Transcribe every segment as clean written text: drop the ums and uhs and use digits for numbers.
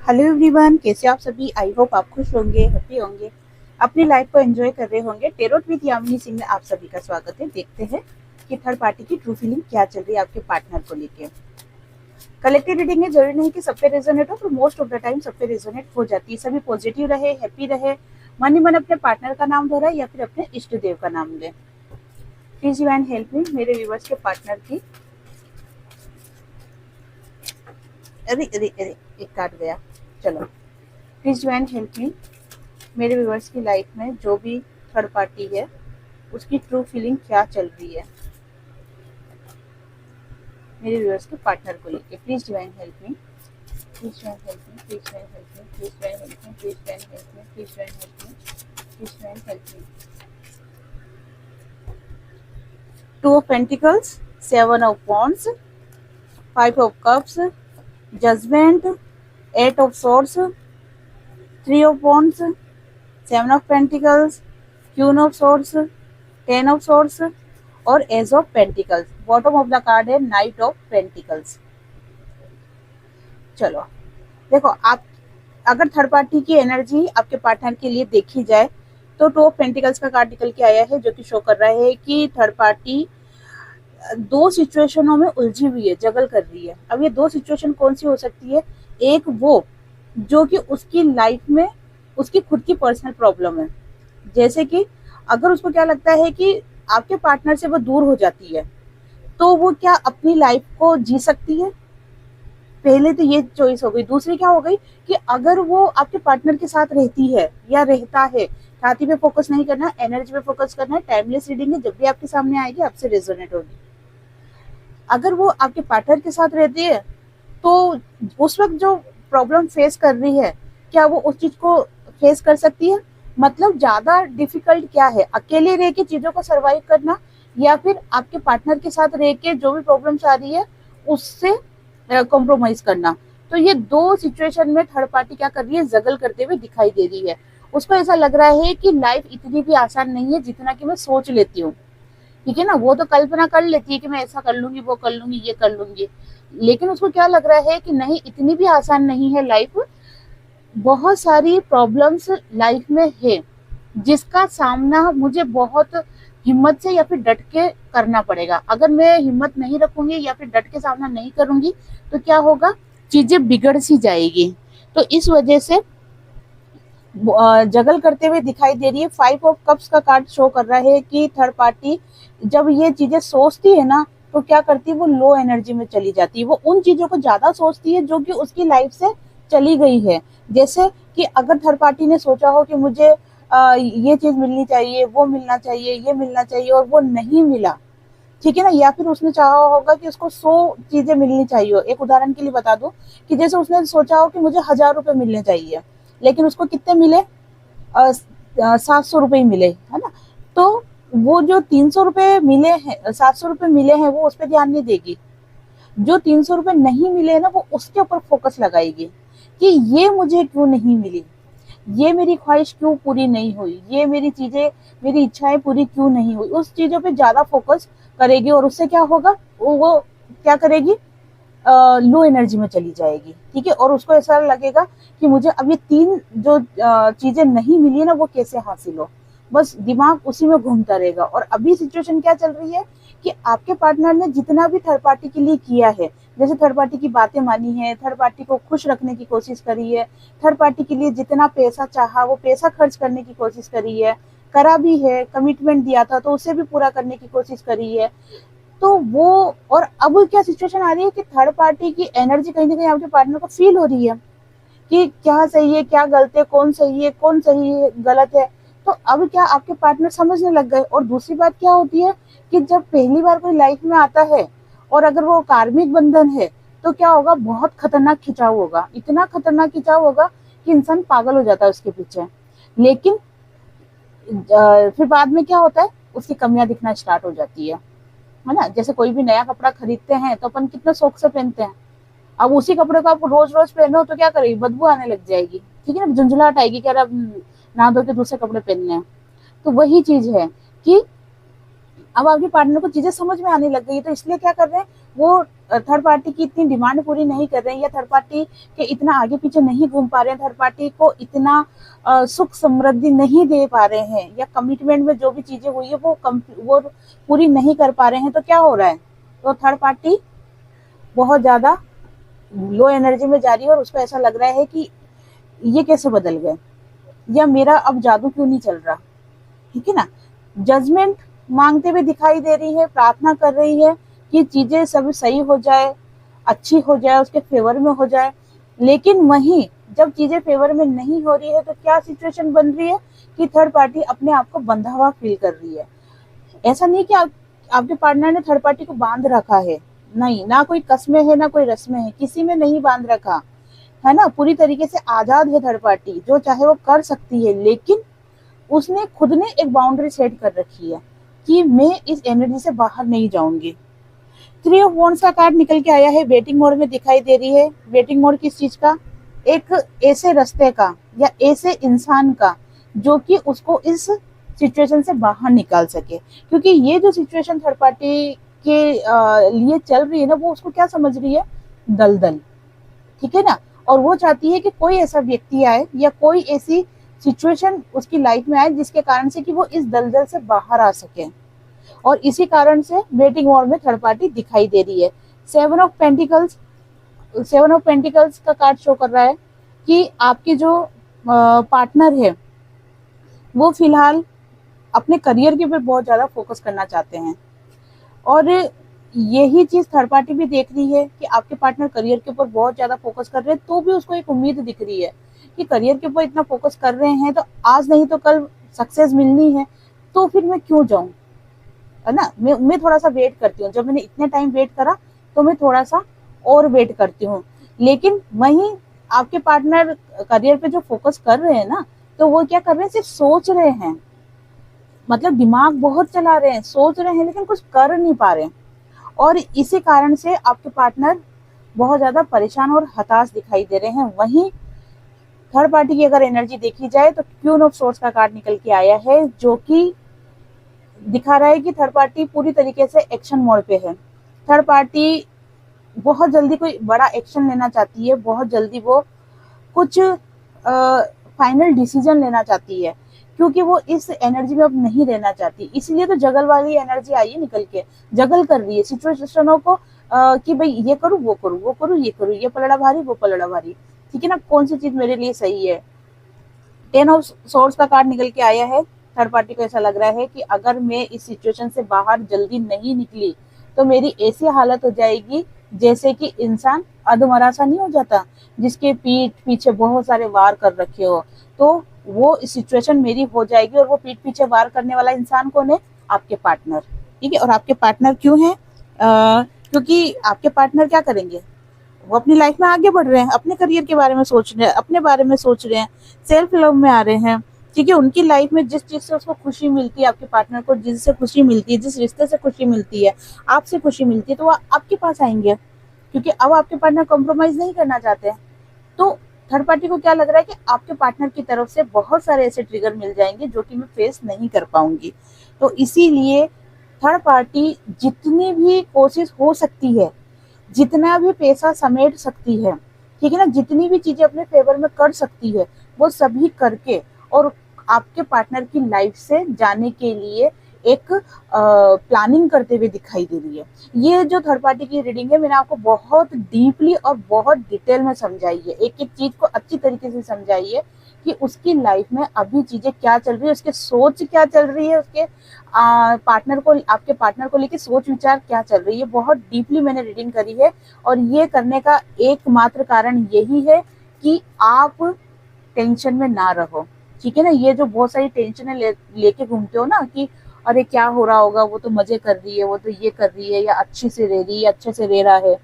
Hello everyone, कैसे आप सभी। आई होप आप खुश होंगे, हैप्पी होंगे, अपनी लाइफ को एंजॉय कर रहे होंगे। टेरोट विद यामिनी सिंह में आप सभी का स्वागत है। देखते हैं कि थर्ड पार्टी की ट्रू फीलिंग क्या चल रही है आपके पार्टनर को लेके। कलेक्टिव रीडिंग है, जरूरी नहीं कि सब पे रेजोनेट हो, पर मोस्ट ऑफ द टाइम सब पे रेजोनेट हो जाती है। सभी पॉजिटिव रहे, हैप्पी रहे, मन ही मन अपने पार्टनर का नाम दोहराए या फिर अपने इष्ट देव का नाम ले। Please you and help me, मेरे व्यूवर्स के पार्टनर की। अरे अरे अरे, एक काट गया। चलो, please you and help me, मेरे व्यूवर्स की लाइफ में जो भी थर्ड पार्टी है उसकी ट्रू फीलिंग क्या चल रही है मेरे व्यूवर्स के पार्टनर को लेके। Please divine help me, please divine help me, please divine help me, please divine help me, please divine help me, please divine help me, please divine help me. Two of pentacles, seven of wands, five of cups, judgement, eight of swords, three of wands, seven of pentacles, queen of swords, ten of swords और ace of pentacles. Bottom of the card है knight of pentacles. चलो देखो, आप अगर third party की energy आपके partner के लिए देखी जाए तो टू ऑफ पेंटिकल्स का कार्ड निकल के आया है, जो कि शो कर रहा है कि थर्ड पार्टी दो सिचुएशनों में उलझी हुई है, जगल कर रही है। अब ये दो सिचुएशन कौन सी हो सकती है? एक वो जो कि उसकी लाइफ में उसकी खुद की पर्सनल प्रॉब्लम है, जैसे कि अगर उसको क्या लगता है कि आपके पार्टनर से वो दूर हो जाती है तो वो क्या अपनी लाइफ को जी सकती है? पहले तो ये चॉइस हो गई। दूसरी क्या हो गई कि अगर वो आपके पार्टनर के साथ रहती है या रहता है, छाती पे फोकस नहीं करना, एनर्जी पे फोकस करना है। टाइमलेस रीडिंग है, जब भी आपके सामने आएगी आपसे रेजोनेट होगी। अगर वो आपके पार्टनर के साथ रहती है तो उस वक्त जो प्रॉब्लम फेस कर रही है, क्या वो उस चीज को फेस कर सकती है? मतलब ज्यादा डिफिकल्ट क्या है, अकेले रह के चीजों को सरवाइव करना या फिर आपके पार्टनर के साथ रह के जो भी प्रॉब्लम्स आ रही है उससे कॉम्प्रोमाइज करना? तो ये दो सिचुएशन में थर्ड पार्टी क्या कर रही है, जगल करते हुए दिखाई दे रही है। उसको ऐसा लग रहा है कि लाइफ इतनी भी आसान नहीं है जितना कि मैं सोच लेती हूँ। ठीक है ना, वो तो कल्पना कर लेती है कि मैं ऐसा कर लूंगी, वो कर लूंगी, ये कर लूंगी, लेकिन उसको क्या लग रहा है कि नहीं, इतनी भी आसान नहीं है लाइफ। बहुत सारी प्रॉब्लम्स लाइफ में है जिसका सामना मुझे बहुत हिम्मत से या फिर डट के करना पड़ेगा। अगर मैं हिम्मत नहीं रखूंगी या फिर डट के सामना नहीं करूंगी तो क्या होगा, चीजें बिगड़ सी जाएगी। तो इस वजह से जगल करते हुए दिखाई दे रही है। फाइव ऑफ कप्स का कार्ड शो कर रहा है कि थर्ड पार्टी जब ये चीजें सोचती है ना तो क्या करती है, वो लो एनर्जी में चली जाती है। वो उन चीजों को ज्यादा सोचती है जो कि उसकी लाइफ से चली गई है। जैसे कि अगर थर्ड पार्टी ने सोचा हो कि मुझे ये चीज मिलनी चाहिए, वो मिलना चाहिए, ये मिलना चाहिए, और वो नहीं मिला, ठीक है ना, या फिर उसने चाहा होगा कि उसको 100 चीजें मिलनी चाहिए। एक उदाहरण के लिए बता दूं कि जैसे उसने सोचा हो कि मुझे 1000 रुपए मिलने चाहिए, लेकिन उसको कितने मिले, 700 रुपए ही मिले, है ना। तो वो जो 300 रुपए मिले हैं, 700 रुपए मिले हैं, वो उस पर ध्यान नहीं देगी। जो 300 रुपए नहीं मिले ना, वो उसके ऊपर फोकस लगाएगी कि ये मुझे क्यों नहीं मिली, ये मेरी ख्वाहिश क्यों पूरी नहीं हुई, ये मेरी चीजें, मेरी इच्छाएं पूरी क्यों नहीं हुई। उस चीजों पे ज्यादा फोकस करेगी और उससे क्या होगा, वो क्या करेगी, लो एनर्जी में चली जाएगी। ठीक है, और उसको ऐसा लगेगा कि मुझे अब ये तीन जो चीजें नहीं मिली ना, वो कैसे हासिल हो। बस दिमाग उसी में घूमता रहेगा। और अभी सिचुएशन क्या चल रही है कि आपके पार्टनर ने जितना भी थर्ड पार्टी के लिए किया है, जैसे थर्ड पार्टी की बातें मानी है, थर्ड पार्टी को खुश रखने की कोशिश करी है, थर्ड पार्टी के लिए जितना पैसा चाहा वो पैसा खर्च करने की कोशिश करी है, करा भी है, कमिटमेंट दिया था तो उसे भी पूरा करने की कोशिश करी है। तो वो, और अब क्या सिचुएशन आ रही है कि थर्ड पार्टी की एनर्जी कहीं ना कहीं आपके पार्टनर को फील हो रही है कि क्या सही है, क्या गलत है, कौन सही है, कौन सही है, गलत है। तो अब क्या आपके पार्टनर समझने लग गए। और दूसरी बात क्या होती है कि जब पहली बार कोई लाइफ में आता है और अगर वो कार्मिक बंधन है तो क्या होगा, बहुत खतरनाक खिंचाव होगा, इतना खतरनाक खिंचाव होगा कि इंसान पागल हो जाता है उसके पीछे। लेकिन फिर बाद में क्या होता है, उसकी कमियां दिखना स्टार्ट हो जाती है ना। जैसे कोई भी नया कपड़ा खरीदते हैं तो अपन कितना शौक से पहनते हैं। अब उसी कपड़े को आप रोज रोज पहनो तो क्या करेगी, बदबू आने लग जाएगी, ठीक है ना, झुंझुलाहट आएगी कि अब नहा धो के दूसरे कपड़े पहनने हैं। तो वही चीज है कि अब आपके पार्टनर को चीजें समझ में आने लग गई, तो इसलिए क्या कर रहे हैं, वो थर्ड पार्टी की इतनी डिमांड पूरी नहीं कर रहे हैं, या थर्ड पार्टी के इतना आगे पीछे नहीं घूम पा रहे हैं, थर्ड पार्टी को इतना सुख समृद्धि नहीं दे पा रहे हैं, या कमिटमेंट में जो भी चीजें हुई है वो पूरी नहीं कर पा रहे हैं, तो क्या हो रहा है, तो थर्ड पार्टी बहुत ज्यादा लो एनर्जी में जा रही है और उसको ऐसा लग रहा है कि ये कैसे बदल गए, या मेरा अब जादू क्यों नहीं चल रहा, ठीक है ना। जजमेंट मांगते हुए दिखाई दे रही है, प्रार्थना कर रही है कि चीजें सब सही हो जाए, अच्छी हो जाए, उसके फेवर में हो जाए, लेकिन वहीं जब चीजें फेवर में नहीं हो रही है तो क्या सिचुएशन बन रही है कि थर्ड पार्टी अपने आप को बंधा हुआ फील कर रही है। ऐसा नहीं कि आपके पार्टनर ने थर्ड पार्टी को बांध रखा है, नहीं, ना कोई कसमें है ना कोई रस्में है, किसी में नहीं बांध रखा है ना, पूरी तरीके से आजाद है थर्ड पार्टी, जो चाहे वो कर सकती है, लेकिन उसने खुद ने एक बाउंड्री सेट कर रखी है कि मैं इस एनर्जी से बाहर नहीं जाऊंगी। 3 ऑफ वॉन्ड्स का कार्ड निकल के आया है, वेटिंग मोड में दिखाई दे रही है। वेटिंग मोड किस चीज का, एक ऐसे रास्ते का या ऐसे इंसान का जो कि उसको इस सिचुएशन से बाहर निकाल सके, क्योंकि ये जो सिचुएशन थर्ड पार्टी के लिए चल रही है ना, वो उसको क्या समझ रही है, दलदल, ठीक है ना, और वो चाहती है कि कोई ऐसा व्यक्ति आए या कोई ऐसी सिचुएशन उसकी लाइफ में आए जिसके कारण से कि वो इस दलदल से बाहर आ सके, और इसी कारण से वेटिंग मोड में थर्ड पार्टी दिखाई दे रही है। 7 ऑफ पेंटिकल्स का कार्ड शो कर रहा है कि आपके जो पार्टनर है वो फिलहाल अपने करियर के ऊपर बहुत ज्यादा फोकस करना चाहते हैं, और यही चीज थर्ड पार्टी भी देख रही है कि आपके पार्टनर करियर के ऊपर बहुत ज्यादा फोकस कर रहे हैं, तो भी उसको एक उम्मीद दिख रही है कि करियर के ऊपर इतना फोकस कर रहे हैं तो आज नहीं तो कल सक्सेस मिलनी है, तो फिर मैं क्यों जाऊं, है ना, मैं थोड़ा सा वेट करती हूँ, जब मैंने इतने टाइम वेट करा तो मैं थोड़ा सा और वेट करती हूँ। लेकिन वहीं आपके पार्टनर करियर पे जो फोकस कर रहे हैं ना, तो वो क्या कर रहे हैं, सिर्फ सोच रहे हैं, मतलब दिमाग बहुत चला रहे हैं, सोच रहे हैं लेकिन कुछ कर नहीं पा रहे हैं, और इसी कारण से आपके पार्टनर बहुत ज्यादा परेशान और हताश दिखाई दे रहे हैं। वहीं थर्ड पार्टी की अगर एनर्जी देखी जाए तो क्वीन ऑफ सोर्ड्स का कार्ड निकल के आया है, जो कि दिखा रहा है कि थर्ड पार्टी पूरी तरीके से एक्शन मोड पे है। थर्ड पार्टी बहुत जल्दी कोई बड़ा एक्शन लेना चाहती है, बहुत जल्दी वो कुछ फाइनल डिसीजन लेना चाहती है, क्योंकि वो इस एनर्जी में अब नहीं रहना चाहती, इसलिए तो जगल वाली एनर्जी आई है निकल के, जगल कर रही है सिचुएशनों को कि भाई ये करूँ वो करूँ, वो करूँ ये करूँ, ये पलड़ा भारी वो पलड़ा भारी, ठीक है ना, कौन सी चीज मेरे लिए सही है। 10 ऑफ सोर्ड्स का कार्ड निकल के आया है। थर्ड पार्टी को ऐसा लग रहा है कि अगर मैं इस सिचुएशन से बाहर जल्दी नहीं निकली तो मेरी ऐसी हालत हो जाएगी जैसे कि इंसान अधमरा सा नहीं हो जाता, जिसके पीठ पीछे बहुत सारे वार कर रखे हो, तो वो सिचुएशन मेरी हो जाएगी, और वो पीठ पीछे वार करने वाला इंसान कौन है, आपके पार्टनर, ठीक है। और आपके पार्टनर क्यों है, क्योंकि आपके पार्टनर क्या करेंगे, वो अपनी लाइफ में आगे बढ़ रहे हैं, अपने करियर के बारे में सोच रहे हैं, अपने बारे में सोच रहे हैं, सेल्फ लव में आ रहे हैं, ठीक है। उनकी लाइफ में जिस चीज से उसको खुशी मिलती है, आपके पार्टनर को जिससे खुशी मिलती है, जिस रिश्ते से खुशी मिलती है, आपसे खुशी मिलती है, तो वो आपके पास आएंगे, क्योंकि अब आपके पार्टनर कॉम्प्रोमाइज नहीं करना चाहते हैं। तो थर्ड पार्टी को क्या लग रहा है कि आपके पार्टनर की तरफ से बहुत सारे ऐसे ट्रिगर मिल जाएंगे जो कि मैं फेस नहीं कर पाऊंगी, तो इसीलिए थर्ड पार्टी जितनी भी कोशिश हो सकती है, जितना भी पैसा समेट सकती है, ठीक है ना, जितनी भी चीजें अपने फेवर में कर सकती है, वो सभी करके और आपके पार्टनर की लाइफ से जाने के लिए एक प्लानिंग करते हुए दिखाई दे रही है। ये जो थर्ड पार्टी की रीडिंग है, मैंने आपको बहुत डीपली और बहुत डिटेल में समझाई है, एक एक चीज को अच्छी तरीके से समझाई है कि उसकी लाइफ में अभी चीजें क्या चल रही है, उसके सोच क्या चल रही है, उसके पार्टनर को, आपके पार्टनर को लेके सोच विचार क्या चल रही है, बहुत डीपली मैंने रीडिंग करी है। और ये करने का एकमात्र कारण यही है कि आप टेंशन में ना रहो, ठीक है ना। ये जो बहुत सारी टेंशन लेके घूमते हो ना कि अरे क्या हो रहा होगा, वो तो मजे कर रही है, वो तो ये कर रही है, या अच्छे से रह रही है, अच्छे से रह रहा है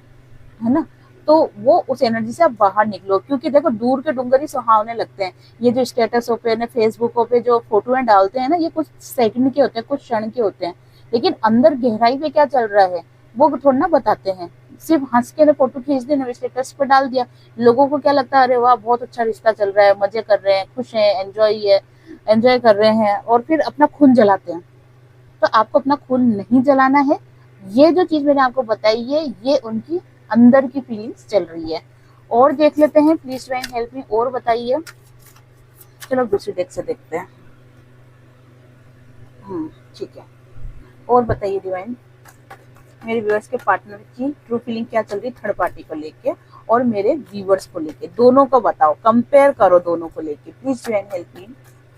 ना, तो वो उस एनर्जी से आप बाहर निकलो, क्योंकि देखो दूर के डूंगर ही सुहावने लगते हैं। ये जो स्टेटसों पे ना, फेसबुकों पे जो फोटोएं डालते हैं ना, ये कुछ सेकंड के होते हैं, कुछ क्षण के होते हैं, लेकिन अंदर गहराई पे क्या चल रहा है वो थोड़ा ना बताते हैं। सिर्फ हंस के ना फोटो खींच दी, स्टेटस पे डाल दिया, लोगों को क्या लगता है, अरे वाह बहुत अच्छा रिश्ता चल रहा है, मजे कर रहे हैं, खुश हैं, एंजॉय कर रहे हैं, और फिर अपना खून जलाते हैं। तो आपको अपना खून नहीं जलाना है, ये जो चीज मैंने आपको बताई है ये उनकी अंदर की फीलिंग्स चल रही है। और देख लेते हैं, प्लीज डिवाइन हेल्प मी, और बताइए। चलो दूसरी डेक से देखते हैं। ठीक है, और बताइए डिवाइन, मेरे व्यूअर्स के पार्टनर की ट्रू फीलिंग क्या चल रही है थर्ड पार्टी को लेके, और मेरे व्यूअर्स को लेके, दोनों को बताओ, कंपेयर करो दोनों को लेके। Please divine help me,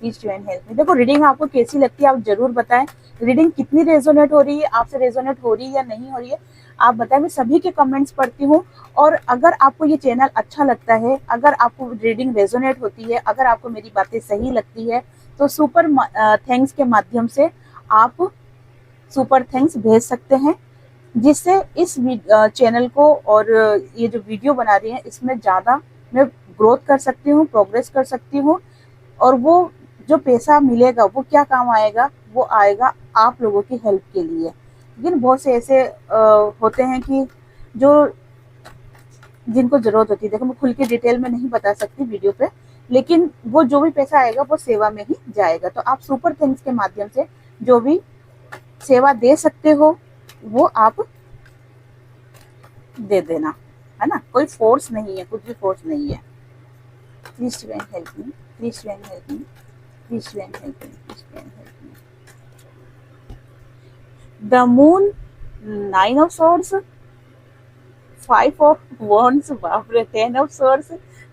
please divine help मी। देखो रीडिंग आपको कैसी लगती है आप जरूर बताएं, रीडिंग कितनी रेजोनेट हो रही है, आपसे रेजोनेट हो रही है या नहीं हो रही है आप बताएं। मैं सभी के कमेंट्स पढ़ती हूँ, और अगर आपको ये चैनल अच्छा लगता है, अगर आपको रीडिंग रेजोनेट होती है, अगर आपको मेरी बातें सही लगती है, तो सुपर थैंक्स के माध्यम से आप सुपर थैंक्स भेज सकते हैं, जिससे इस चैनल को और ये जो वीडियो बना रही है इसमें ज़्यादा मैं ग्रोथ कर सकती हूँ, प्रोग्रेस कर सकती हूँ। और वो जो पैसा मिलेगा वो क्या काम आएगा, वो आएगा आप लोगों की हेल्प के लिए। लेकिन बहुत से ऐसे होते हैं कि जो जिनको ज़रूरत होती है, देखो मैं खुल के डिटेल में नहीं बता सकती वीडियो पे, लेकिन वो जो भी पैसा आएगा वो सेवा में ही जाएगा। तो आप सुपर थैंक्स के माध्यम से जो भी सेवा दे सकते हो वो आप दे देना, है ना, कोई फोर्स नहीं है, कुछ भी फोर्स नहीं है। Please divine help me, please divine help me, please divine help me, please divine help me. The moon, 9 of swords, 5 of wands, बाप रे, 10 ऑफ सॉर्ड्स,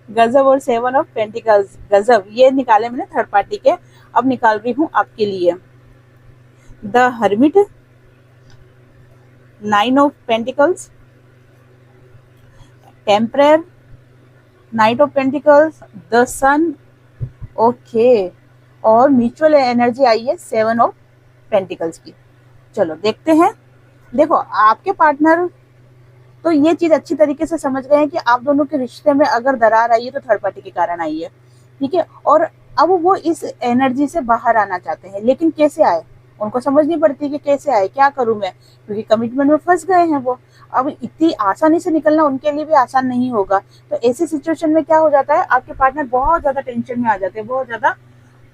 गजब, और 7 ऑफ पेंटिकल्स, गजब। ये निकाले मैंने थर्ड पार्टी के, अब निकाल रही हूँ आपके लिए। The hermit, 9 of pentacles, emperor, knight of pentacles, the sun, okay, और म्यूचुअल एनर्जी आई है 7 ऑफ पेंटिकल्स की। चलो देखते हैं। देखो आपके पार्टनर तो ये चीज अच्छी तरीके से समझ गए हैं कि आप दोनों के रिश्ते में अगर दरार आई है तो थर्ड पार्टी के कारण आई है, ठीक है। और अब वो इस एनर्जी से बाहर आना चाहते हैं, लेकिन कैसे आए उनको समझ नहीं पड़ती कि कैसे आए, क्या करूं मैं, क्योंकि कमिटमेंट में फंस गए हैं वो। अब इतनी आसानी से निकलना उनके लिए भी आसान नहीं होगा। तो ऐसी सिचुएशन में क्या हो जाता है, आपके पार्टनर बहुत ज्यादा टेंशन में आ जाते हैं, बहुत ज्यादा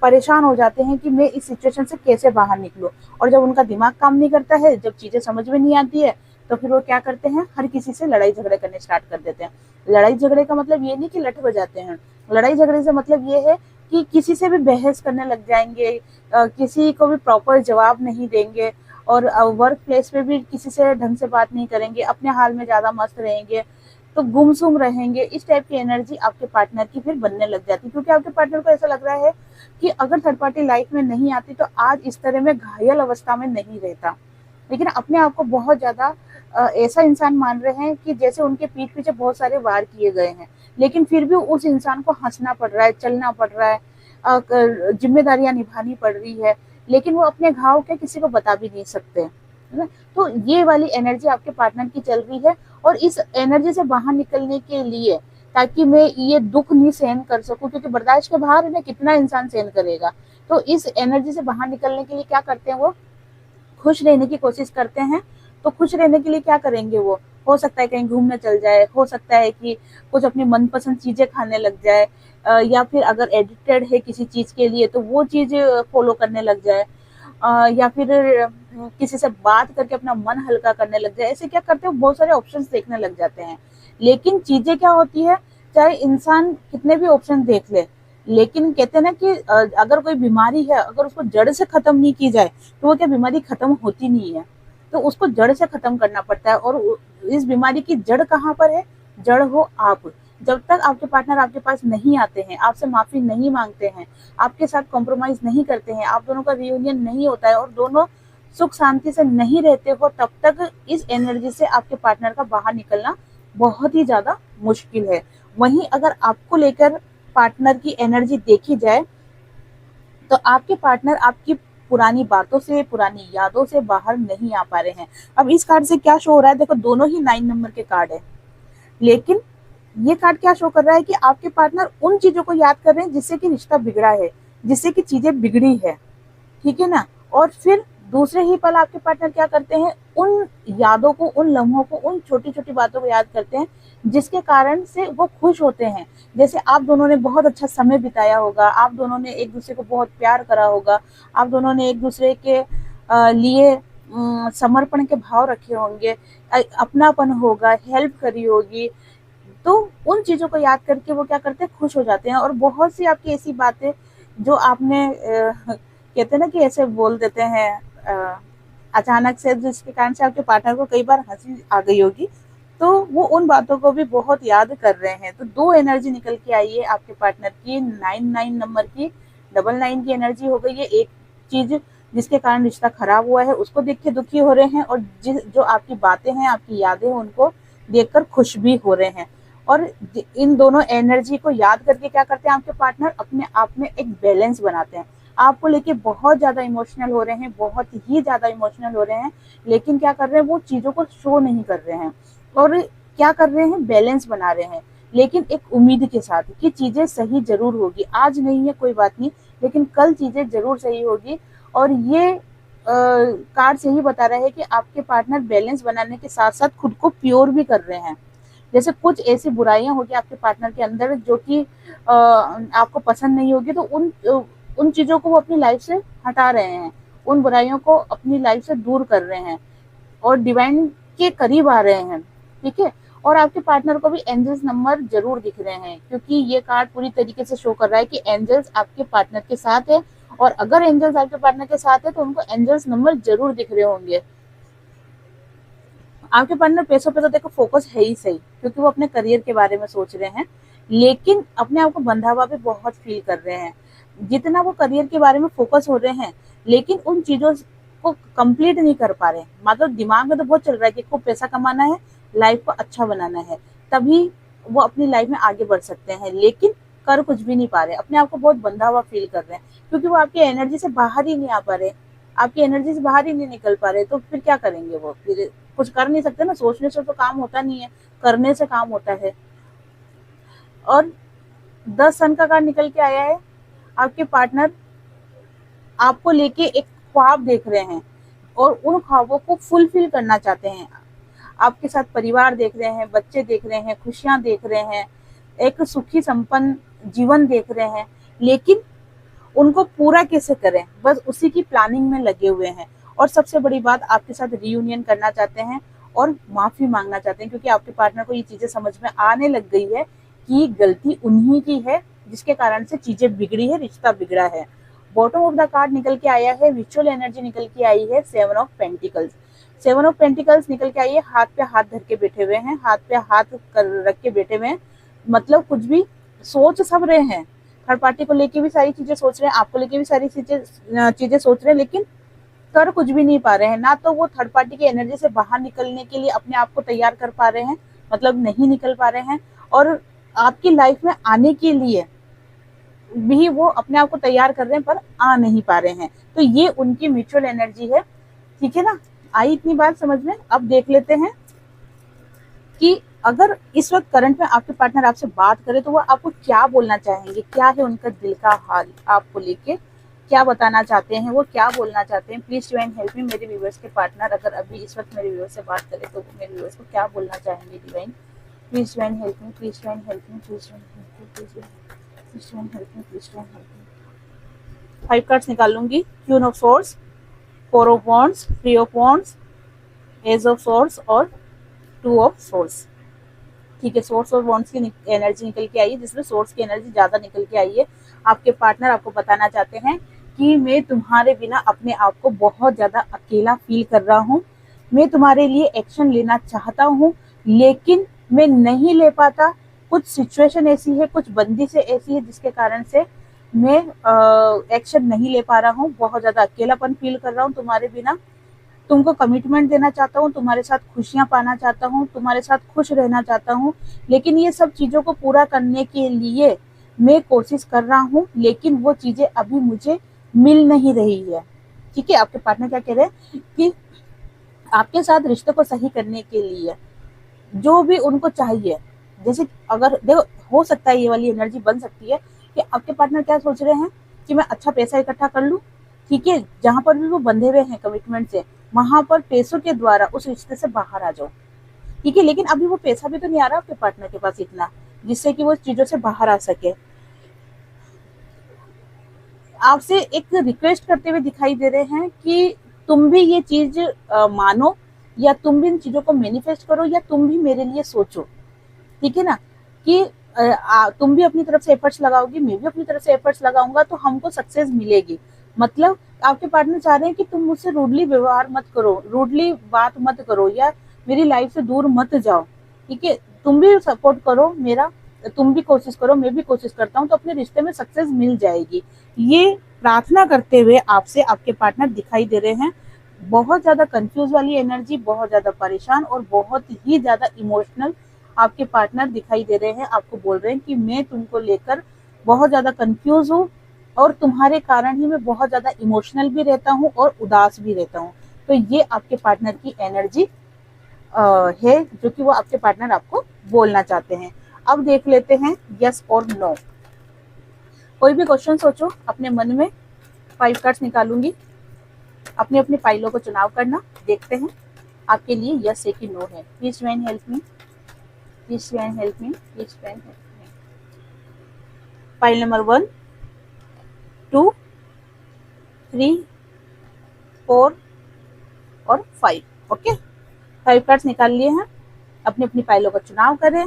परेशान हो जाते हैं कि मैं इस सिचुएशन से कैसे बाहर निकलूं। और जब उनका दिमाग काम नहीं करता है, जब चीजें समझ में नहीं आती है, तो फिर वो क्या करते हैं, हर किसी से लड़ाई झगड़े करने स्टार्ट कर देते हैं। लड़ाई झगड़े का मतलब ये नहीं कि लठ बजाते हैं, लड़ाई झगड़े से मतलब ये है कि किसी से भी बहस करने लग जाएंगे, किसी को भी प्रॉपर जवाब नहीं देंगे, और वर्क प्लेस पे भी किसी से ढंग से बात नहीं करेंगे, अपने हाल में ज्यादा मस्त रहेंगे, तो गुमसुम रहेंगे। इस टाइप की एनर्जी आपके पार्टनर की फिर बनने लग जाती है, क्योंकि आपके पार्टनर को ऐसा लग रहा है कि अगर थर्ड पार्टी लाइफ में नहीं आती तो आज इस तरह में घायल अवस्था में नहीं रहता। लेकिन अपने आप को बहुत ज्यादा ऐसा इंसान मान रहे हैं कि जैसे उनके पीठ पीछे बहुत सारे वार किए गए हैं, लेकिन फिर भी उस इंसान को हंसना पड़ रहा है, चलना पड़ रहा है, जिम्मेदारियां निभानी पड़ रही है, लेकिन वो अपने घाव के किसी को बता भी नहीं सकते, है ना। तो ये वाली एनर्जी आपके पार्टनर की चल रही है, और इस एनर्जी से बाहर निकलने के लिए, ताकि मैं ये दुख नहीं सहन कर सकूं, क्योंकि बर्दाश्त के बाहर है ना, कितना इंसान सहन करेगा। तो इस एनर्जी से बाहर निकलने के लिए क्या करते हैं, वो खुश रहने की कोशिश करते हैं। तो खुश रहने के लिए क्या करेंगे, वो हो सकता है कहीं घूमने चल जाए, हो सकता है कि कुछ अपनी मनपसंद चीजें खाने लग जाए, या फिर अगर एडिक्टेड है किसी चीज के लिए तो वो चीज फॉलो करने लग जाए, या फिर किसी से बात करके अपना मन हल्का करने लग जाए। ऐसे क्या करते हैं, बहुत सारे ऑप्शंस देखने लग जाते हैं। लेकिन चीजें क्या होती है, चाहे इंसान कितने भी ऑप्शन देख ले, लेकिन कहते हैं ना कि अगर कोई बीमारी है, अगर उसको जड़ से खत्म नहीं की जाए तो वो क्या बीमारी खत्म होती नहीं है। तो उसको जड़ से खत्म करना पड़ता है, और इस बीमारी की जड़ कहाँ पर है, जड़ हो आप। जब तक आपके पार्टनर आपके पास नहीं आते हैं, आपसे माफी नहीं मांगते हैं, आपके साथ कॉम्प्रोमाइज नहीं करते हैं, आप दोनों का रियूनियन नहीं होता है, और दोनों सुख शांति से नहीं रहते हो, तब तक इस एनर्जी से आपके पार्टनर का बाहर निकलना बहुत ही ज्यादा मुश्किल है। वहीं अगर आपको लेकर पार्टनर की एनर्जी देखी जाए तो आपके पार्टनर आपकी पुरानी बातों से, पुरानी यादों से बाहर नहीं आ पा रहे हैं। अब इस कार्ड से क्या शो हो रहा है, देखो दोनों ही 9 नंबर के कार्ड है, लेकिन ये कार्ड क्या शो कर रहा है कि आपके पार्टनर उन चीजों को याद कर रहे हैं जिससे कि रिश्ता बिगड़ा है, जिससे कि चीजें बिगड़ी है, ठीक है ना। और फिर दूसरे ही पल आपके पार्टनर क्या करते हैं, उन यादों को, उन लम्हों को, उन छोटी छोटी बातों को याद करते हैं, जिसके कारण से वो खुश होते हैं। जैसे आप दोनों ने बहुत अच्छा समय बिताया होगा, आप दोनों ने एक दूसरे को बहुत प्यार करा होगा, आप दोनों ने एक दूसरे के लिए समर्पण के भाव रखे होंगे, अपनापन होगा, हेल्प करी होगी, तो उन चीज़ों को याद करके वो क्या करते हैं, खुश हो जाते हैं। और बहुत सी आपकी ऐसी बातें जो आपने कहते हैं ना कि ऐसे बोल देते हैं अचानक से, जिसके कारण से आपके पार्टनर को कई बार हंसी आ गई होगी, तो वो उन बातों को भी बहुत याद कर रहे हैं। तो 2 एनर्जी निकल के आई है आपके पार्टनर की, 99 नंबर की, 99 की एनर्जी हो गई है। एक चीज़ जिसके कारण रिश्ता खराब हुआ है उसको देख के दुखी हो रहे हैं, और जो आपकी बातें हैं, आपकी यादें हैं, उनको देखकर खुश भी हो रहे हैं। और इन दोनों एनर्जी को याद करके क्या करते हैं आपके पार्टनर, अपने आप में एक बैलेंस बनाते हैं। आपको लेके बहुत ज़्यादा इमोशनल हो रहे हैं, बहुत ही ज़्यादा इमोशनल हो रहे हैं, लेकिन क्या कर रहे हैं, वो चीज़ों को शो नहीं कर रहे हैं, और क्या कर रहे हैं, बैलेंस बना रहे हैं। लेकिन एक उम्मीद के साथ कि चीज़ें सही ज़रूर होगी, आज नहीं है कोई बात नहीं, लेकिन कल चीज़ें ज़रूर सही होगी। और ये कार्ड से ही बता रहा है कि आपके पार्टनर बैलेंस बनाने के साथ साथ खुद को प्योर भी कर रहे हैं। जैसे कुछ ऐसी बुराइयां होगी आपके पार्टनर के अंदर जो कि आपको पसंद नहीं होगी, तो उन चीज़ों को वो अपनी लाइफ से हटा रहे हैं, उन बुराइयों को अपनी लाइफ से दूर कर रहे हैं, और डिवाइन के करीब आ रहे हैं। ठीक है। और आपके पार्टनर को भी एंजल्स नंबर जरूर दिख रहे हैं, क्योंकि ये कार्ड पूरी तरीके से शो कर रहा है कि एंजल्स आपके पार्टनर के साथ है, और अगर एंजल्स आपके पार्टनर के साथ है तो उनको एंजल्स नंबर जरूर दिख रहे होंगे। आपके पार्टनर पैसों पे तो देखो फोकस है ही सही, क्योंकि वो अपने करियर के बारे में सोच रहे हैं, लेकिन अपने आप को बंधा हुआ भी बहुत फील कर रहे हैं। जितना वो करियर के बारे में फोकस हो रहे हैं, लेकिन उन चीजों को कंप्लीट नहीं कर पा रहे। मतलब दिमाग में तो बहुत चल रहा है कि खूब पैसा कमाना है, लाइफ को अच्छा बनाना है, तभी वो अपनी लाइफ में आगे बढ़ सकते हैं, लेकिन कर कुछ भी नहीं पा रहे, अपने आप को बहुत बंधा हुआ फील कर रहे हैं, क्योंकि वो आपकी एनर्जी से बाहर ही नहीं आ पा रहे, आपकी एनर्जी से बाहर ही नहीं निकल पा रहे। तो फिर क्या करेंगे, वो फिर कुछ कर नहीं सकते ना, सोचने से तो काम होता नहीं है, करने से काम होता है। और 10 सन का कार्ड निकल के आया है। आपके पार्टनर आपको लेके एक ख्वाब देख रहे हैं, और उन ख्वाबों को फुलफिल करना चाहते हैं। आपके साथ परिवार देख रहे हैं, बच्चे देख रहे हैं, खुशियां देख रहे हैं, एक सुखी संपन्न जीवन देख रहे हैं, लेकिन उनको पूरा कैसे करें, बस उसी की प्लानिंग में लगे हुए हैं। और सबसे बड़ी बात, आपके साथ रियूनियन करना चाहते हैं और माफी मांगना चाहते हैं, क्योंकि आपके पार्टनर को ये चीजें समझ में आने लग गई है कि गलती उन्हीं की है, जिसके कारण से चीजें बिगड़ी है, रिश्ता बिगड़ा है। बॉटम ऑफ द कार्ड निकल के आया है, विजुअल एनर्जी निकल के आई है, 7 ऑफ पेंटिकल्स। 7 ऑफ पेंटिकल्स निकल के आई है, हाथ पे हाथ धर के बैठे हुए हैं, हाथ पे हाथ रख के बैठे हुए हैं, मतलब कुछ भी सोच सब रहे हैं, थर्ड पार्टी को लेके भी सारी चीजें सोच रहे हैं, आपको लेके भी सारी चीजें सोच रहे हैं, लेकिन कर कुछ भी नहीं पा रहे हैं। ना तो वो थर्ड पार्टी की एनर्जी से बाहर निकलने के लिए अपने आप को तैयार कर पा रहे हैं, मतलब नहीं निकल पा रहे हैं, और आपकी लाइफ में आने के लिए भी वो अपने आप को तैयार कर रहे हैं, पर आ नहीं पा रहे हैं। तो ये उनकी म्यूचुअल एनर्जी है। ठीक है ना, आई इतनी बात समझ में। अब देख लेते हैं कि अगर इस वक्त करंट में आपके पार्टनर आपसे बात करे तो वो आपको क्या बोलना चाहेंगे, क्या है उनका दिल का हाल, आपको लेके क्या बताना चाहते हैं, वो क्या बोलना चाहते हैं। प्लीज डिवाइन हेल्प मी। मेरे व्यूअर्स के पार्टनर अगर अभी इस वक्त मेरे व्यूअर्स से बात करें तो वो मेरे व्यूअर्स को क्या बोलना चाहेंगे divine. Please divine help me, please divine help me, please divine help me, please divine help me, please divine help me. 5 cards निकालूंगी। Queen of swords, 4 of wands, 3 of wands, ace of swords और 2 of swords. ठीक है, source और wands की energy निकल के आई है, जिसमें सोर्स की एनर्जी ज्यादा निकल के आई है। आपके पार्टनर आपको बताना चाहते हैं कि मैं तुम्हारे बिना अपने आप को बहुत ज्यादा अकेला फील कर रहा हूँ, मैं तुम्हारे लिए एक्शन लेना चाहता हूँ, लेकिन मैं नहीं ले पाता। कुछ सिचुएशन ऐसी है, कुछ बंदिशें ऐसी है, जिसके कारण से मैं एक्शन नहीं ले पा रहा हूँ, बहुत ज्यादा अकेलापन फील कर रहा हूँ तुम्हारे बिना। तुमको कमिटमेंट देना चाहता हूँ, तुम्हारे साथ खुशियां पाना चाहता हूँ, तुम्हारे साथ खुश रहना चाहता हूँ, लेकिन ये सब चीजों को पूरा करने के लिए मैं कोशिश कर रहा हूँ, लेकिन वो चीजें अभी मुझे मिल नहीं रही है। ठीक है, आपके पार्टनर क्या कह रहे हैं कि आपके साथ रिश्ते को सही करने के लिए जो भी उनको चाहिए, जैसे अगर देखो हो सकता है ये वाली एनर्जी बन सकती है कि आपके पार्टनर क्या सोच रहे हैं कि मैं अच्छा पैसा इकट्ठा कर लूं। ठीक है, जहां पर भी वो बंधे हुए हैं कमिटमेंट से, वहां पर पैसों के द्वारा उस रिश्ते से बाहर आ जाओ। ठीक है, लेकिन अभी वो पैसा भी तो नहीं आ रहा आपके पार्टनर के पास इतना, जिससे कि वो चीजों से बाहर आ सके। आपसे एक रिक्वेस्ट करते हुए दिखाई दे रहे हैं कि तुम भी ये चीज मानो, या तुम भी इन चीजों को मैनिफेस्ट करो, या तुम भी मेरे लिए सोचो, ठीक है ना, कि तुम भी अपनी तरफ से एफर्ट्स लगाओगी, मैं भी अपनी तरफ से एफर्ट्स लगाऊंगा, तो हमको सक्सेस मिलेगी। मतलब आपके पार्टनर चाह रहे हैं कि तुम मुझसे रूडली व्यवहार मत करो, रूडली बात मत करो, या मेरी लाइफ से दूर मत जाओ, ठीक है, तुम भी सपोर्ट करो मेरा, तुम भी कोशिश करो, मैं भी कोशिश करता हूँ, तो अपने रिश्ते में सक्सेस मिल जाएगी। ये प्रार्थना करते हुए आपसे आपके पार्टनर दिखाई दे रहे हैं। बहुत ज्यादा कंफ्यूज वाली एनर्जी, बहुत ज्यादा परेशान और बहुत ही ज्यादा इमोशनल आपके पार्टनर दिखाई दे रहे हैं। आपको बोल रहे हैं कि मैं तुमको लेकर बहुत ज्यादा कंफ्यूज हूँ, और तुम्हारे कारण ही मैं बहुत ज्यादा इमोशनल भी रहता हूँ और उदास भी रहता हूँ। तो ये आपके पार्टनर की एनर्जी है, जो कि वो आपके पार्टनर आपको बोलना चाहते हैं। अब देख लेते हैं यस और नो। कोई भी क्वेश्चन सोचो अपने मन में, 5 कार्ड्स निकालूंगी, अपनी अपनी फाइलों को चुनाव करना। देखते हैं आपके लिए यस है कि नो है। Please divine help me, please divine help me, please divine help me. File number 1, 2, 3, 4 और 5। ओके, 5 कार्ड्स निकाल लिए हैं। अपनी अपनी फाइलों का चुनाव करें।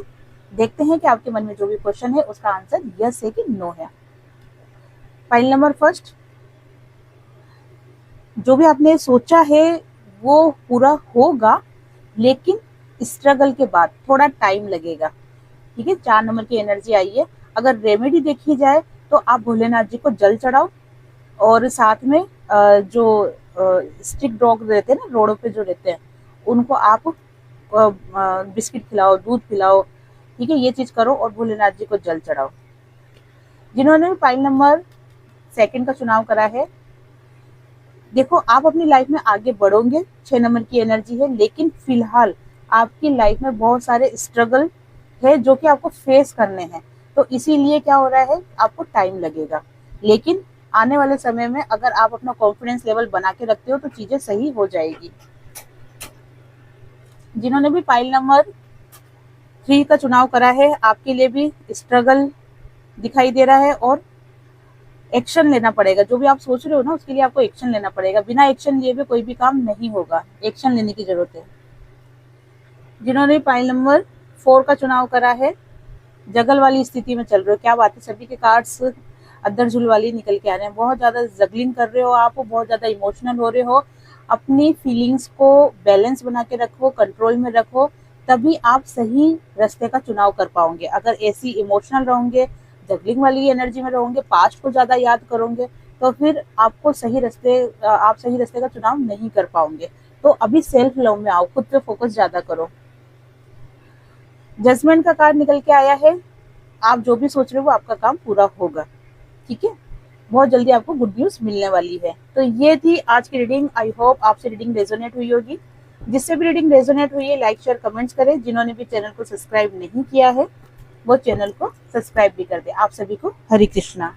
देखते हैं कि आपके मन में जो भी क्वेश्चन है उसका आंसर यस है कि नो है। फाइल नंबर फर्स्ट, जो भी आपने सोचा है वो पूरा होगा, लेकिन स्ट्रगल के बाद थोड़ा टाइम लगेगा, ठीक है। 4 नंबर की एनर्जी आई है। अगर रेमेडी देखी जाए तो आप भोलेनाथ जी को जल चढ़ाओ, और साथ में जो स्ट्रिक डॉग रहते हैं ना, रोडों पे जो रहते हैं, उनको आप बिस्किट खिलाओ, दूध पिलाओ, ठीक है, ये चीज करो और भोलेनाथ जी को जल चढ़ाओ। जिन्होंने फाइल नंबर 2 का चुनाव करा है, देखो आप अपनी लाइफ में आगे बढ़ोगे, 6 नंबर की एनर्जी है, लेकिन फिलहाल आपकी लाइफ में बहुत सारे स्ट्रगल है जो कि आपको फेस करने हैं। तो इसीलिए क्या हो रहा है, आपको टाइम लगेगा, लेकिन आने वाले समय में अगर आप अपना कॉन्फिडेंस लेवल बना के रखते हो तो चीजें सही हो जाएगी। जिन्होंने भी फाइल नंबर 3 का चुनाव करा है, आपके लिए भी स्ट्रगल दिखाई दे रहा है, और एक्शन लेना पड़ेगा। जो भी आप सोच रहे हो ना, उसके लिए आपको एक्शन लेना पड़ेगा। बिना एक्शन लिए भी कोई भी काम नहीं होगा, एक्शन लेने की जरूरत है। जिन्होंने फाइल नंबर 4 का चुनाव करा है, जगल वाली स्थिति में चल रहे हो। क्या बात है, सभी के कार्ड्स अद्दर झुल वाली निकल के आ रहे हैं। बहुत ज्यादा जगलिंग कर रहे हो आप, बहुत ज्यादा इमोशनल हो रहे हो। अपनी फीलिंग्स को बैलेंस बना के रखो, कंट्रोल में रखो, तभी आप सही रास्ते का चुनाव कर पाओगे। अगर ऐसी इमोशनल रहोगे, जगलिंग वाली एनर्जी में रहोगे, पास्ट को ज्यादा याद करोगे, तो फिर आपको आप सही रास्ते का चुनाव नहीं कर पाओगे। तो अभी सेल्फ लव में आओ, खुद पे फोकस ज्यादा करो। जजमेंट का कार्ड निकल के आया है। आप जो भी सोच रहे हो वो आपका काम पूरा होगा, ठीक है। बहुत जल्दी आपको गुड न्यूज मिलने वाली है। तो ये थी आज की रीडिंग। आई होप आपसे रीडिंग रेजोनेट हुई होगी। जिससे भी रीडिंग रेजोनेट हुई है, लाइक शेयर कमेंट्स करें। जिन्होंने भी चैनल को सब्सक्राइब नहीं किया है, वो चैनल को सब्सक्राइब भी कर दे। आप सभी को हरे कृष्णा।